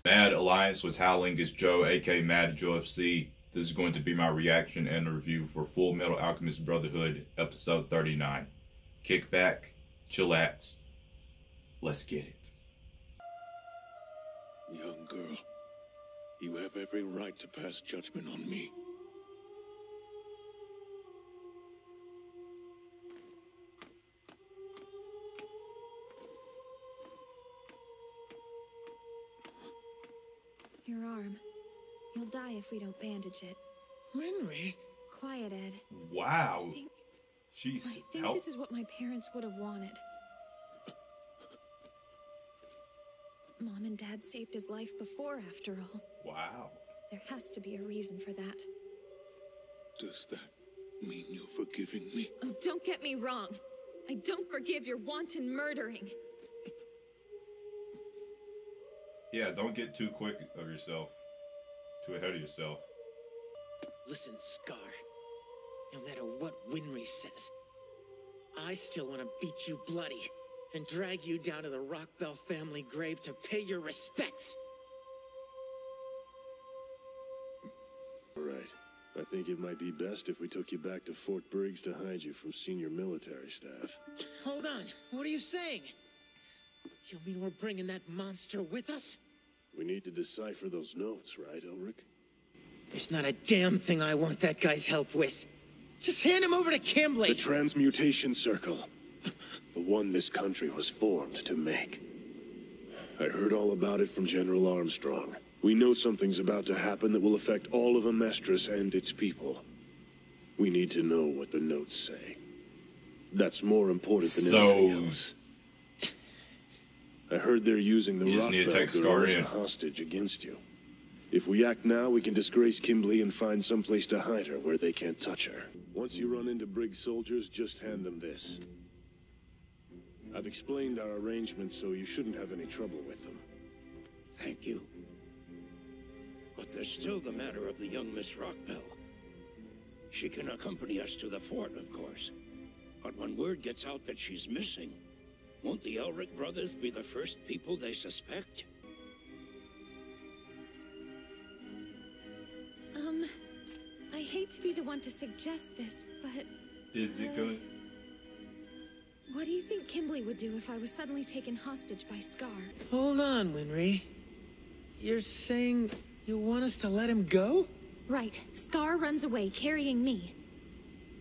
Mad Alliance was Howling is Joe, aka Mad Joe FC. This is going to be my reaction and review for Fullmetal Alchemist Brotherhood, episode 39. Kick back, chillax, let's get it. Young girl, you have every right to pass judgment on me. Your arm. You'll die if we don't bandage it. Winry? Quiet, Ed. Wow. I think Help. this is what my parents would have wanted. Mom and Dad saved his life before, after all. Wow. There has to be a reason for that. Does that mean you're forgiving me? Oh, don't get me wrong. I don't forgive your wanton murdering. Yeah, don't get too quick of yourself. Too ahead of yourself. Listen, Scar. No matter what Winry says, I still want to beat you bloody and drag you down to the Rockbell family grave to pay your respects. All right. I think it might be best if we took you back to Fort Briggs to hide you from senior military staff. Hold on. What are you saying? You mean we're bringing that monster with us? We need to decipher those notes, right, Elric? There's not a damn thing I want that guy's help with. Just hand him over to Kimberly. The transmutation circle. The one this country was formed to make. I heard all about it from General Armstrong. We know something's about to happen that will affect all of Amestris and its people. We need to know what the notes say. That's more important than anything else. I heard they're using the Rockbell girl as a hostage against you. If we act now, we can disgrace Kimberly and find someplace to hide her where they can't touch her. Once you run into Briggs soldiers, just hand them this. I've explained our arrangements, so you shouldn't have any trouble with them. Thank you. But there's still the matter of the young Miss Rockbell. She can accompany us to the fort, of course. But when word gets out that she's missing, won't the Elric brothers be the first people they suspect? I hate to be the one to suggest this, but... Is it good? What do you think Kimberly would do if I was suddenly taken hostage by Scar? Hold on, Winry. You're saying you want us to let him go? Right. Scar runs away, carrying me.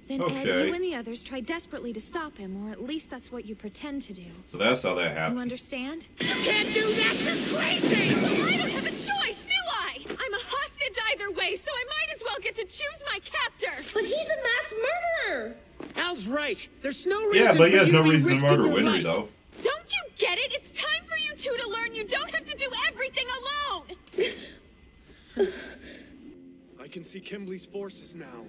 Then Ed, you and the others try desperately to stop him, or at least that's what you pretend to do. So that's how that happened. You understand? You can't do that! You're crazy! I don't have a choice, do I? I'm a hostage either way, so I might as well get to choose my captor. But he's a mass murderer! Al's right. There's no reason. Yeah, but he has for no you reason to murder your Winry, life. though. Don't you get it? It's time for you two to learn you don't have to do everything alone! I can see Kimberly's forces now.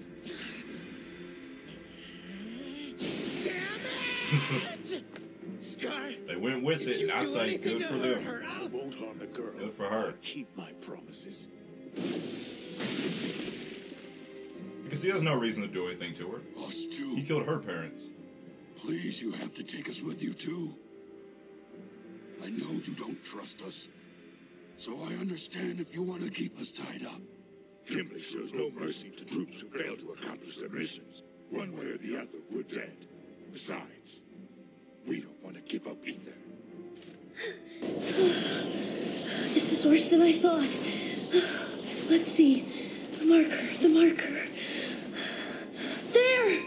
Scar, They went with it, and I say good for them. I won't harm the girl. Good for her. Keep my promises. Because he has no reason to do anything to her. Us too. He killed her parents. Please, you have to take us with you too. I know you don't trust us. So I understand if you want to keep us tied up. Kimberly shows no mercy to troops who fail to accomplish their missions. One way or the other, we're dead. Besides, we don't want to give up either. This is worse than I thought. Let's see. The marker. There!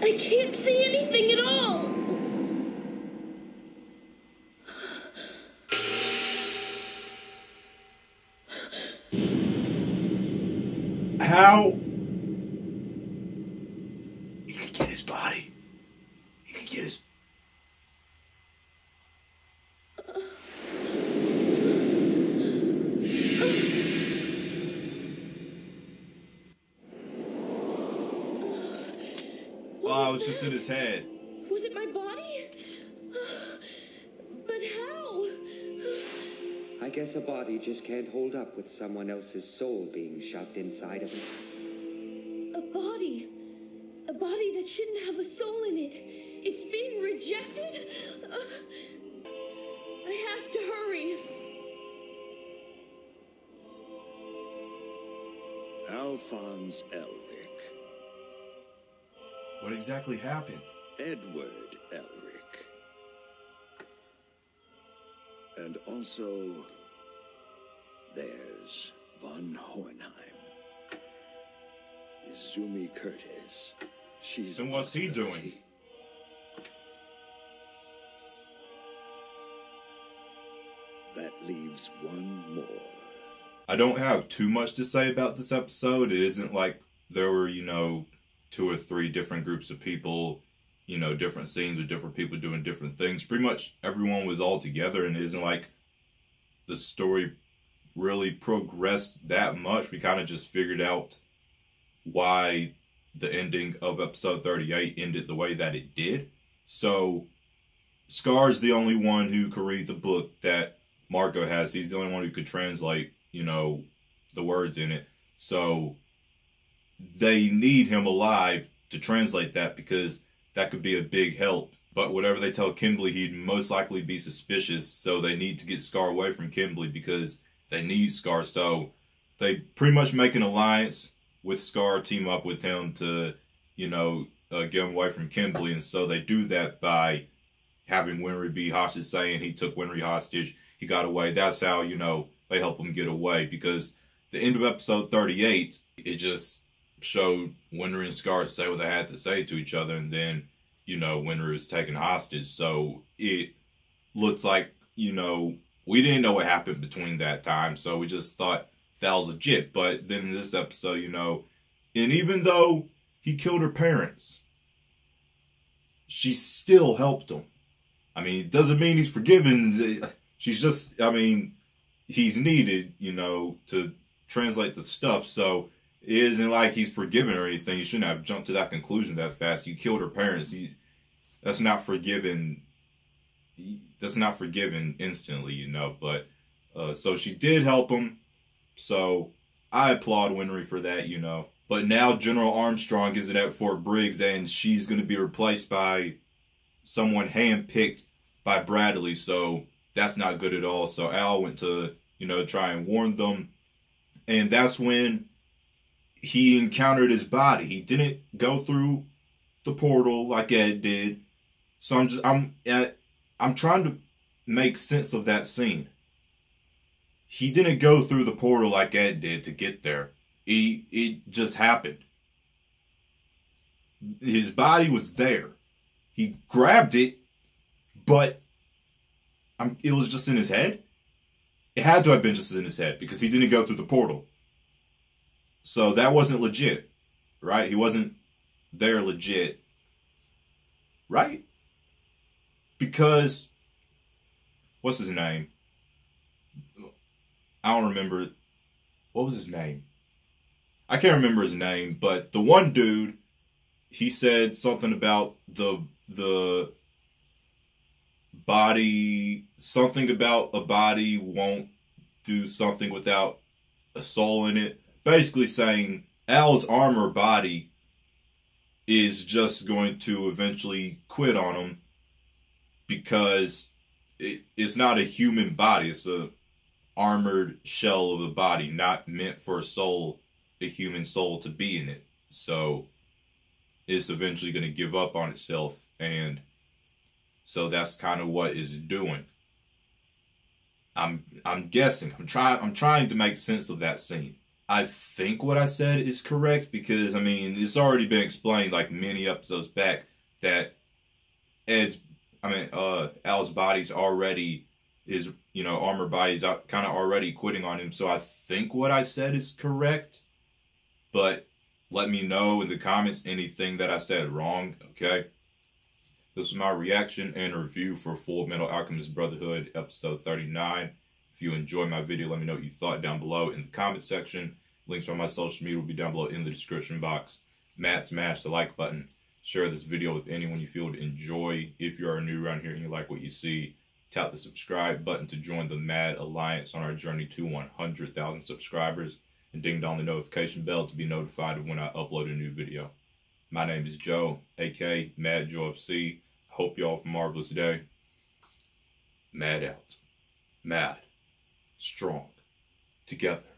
I can't see anything at all! How? You can get his body. You can get his... Oh, it's just in his head. Was it my body? But how? guess a body just can't hold up with someone else's soul being shoved inside of it. A body? A body that shouldn't have a soul in it. It's being rejected? I have to hurry. Alphonse Elric. What exactly happened? Edward Elric. And also, there's von Hohenheim. Izumi Curtis. She's... And what's he doing? That leaves one more. I don't have too much to say about this episode. It isn't like there were, 2 or 3 different groups of people, different scenes with different people doing different things. Pretty much everyone was all together, and it isn't like the story really progressed that much. We kind of just figured out why the ending of episode 38 ended the way that it did. So Scar's the only one who could read the book that Marco has. He's the only one who could translate, the words in it. So they need him alive to translate that, because that could be a big help. But whatever they tell Kimberly, he'd most likely be suspicious. So they need to get Scar away from Kimberly because they need Scar. So they pretty much make an alliance with Scar, team up with him to, get him away from Kimberly. And so they do that by having Winry be hostage, saying he took Winry hostage. He got away. That's how, they help him get away, because the end of episode 38, it just showed Winry and Scar say what they had to say to each other, and then, Winry was taken hostage. So it looks like, we didn't know what happened between that time, so we just thought that was legit. But then in this episode, and even though he killed her parents, she still helped him. I mean, it doesn't mean he's forgiven. She's just, he's needed, to translate the stuff. So it isn't like he's forgiven or anything. You shouldn't have jumped to that conclusion that fast. You killed her parents. That's not forgiven. That's not forgiven instantly, But so she did help him. So I applaud Winry for that, But now General Armstrong isn't at Fort Briggs, and she's going to be replaced by someone handpicked by Bradley. So that's not good at all. So Al went to, try and warn them. And that's when he encountered his body. He didn't go through the portal like Ed did. So I'm trying to make sense of that scene. He didn't go through the portal like Ed did to get there. It just happened. His body was there. He grabbed it, but it was just in his head. It had to have been just in his head, because he didn't go through the portal. So that wasn't legit, right? He wasn't there legit, right? Because, what's his name? I don't remember. What was his name? I can't remember his name, but the one dude, he said something about the body, something about a body won't do something without a soul in it. Basically saying Al's armor body is just going to eventually quit on him, because it's not a human body. It's a armored shell of a body, not meant for a soul, a human soul, to be in it. So it's eventually going to give up on itself, and so that's kind of what it's doing. I'm guessing. I'm trying to make sense of that scene. I think what I said is correct, because it's already been explained like many episodes back that Al's body's already is, armor body's kind of already quitting on him. So I think what I said is correct, but let me know in the comments anything that I said wrong, okay? This was my reaction and review for Fullmetal Alchemist Brotherhood, episode 39. If you enjoyed my video, let me know what you thought down below in the comment section. Links on my social media will be down below in the description box. Smash the like button. Share this video with anyone you feel to enjoy. If you are new around here and you like what you see, Tap the subscribe button to join the Mad Alliance on our journey to 100,000 subscribers, and ding dong the notification bell to be notified of when I upload a new video. My name is Joe, aka Mad Joe FC. Hope y'all have a marvelous day. Mad out. Mad. Strong. Together.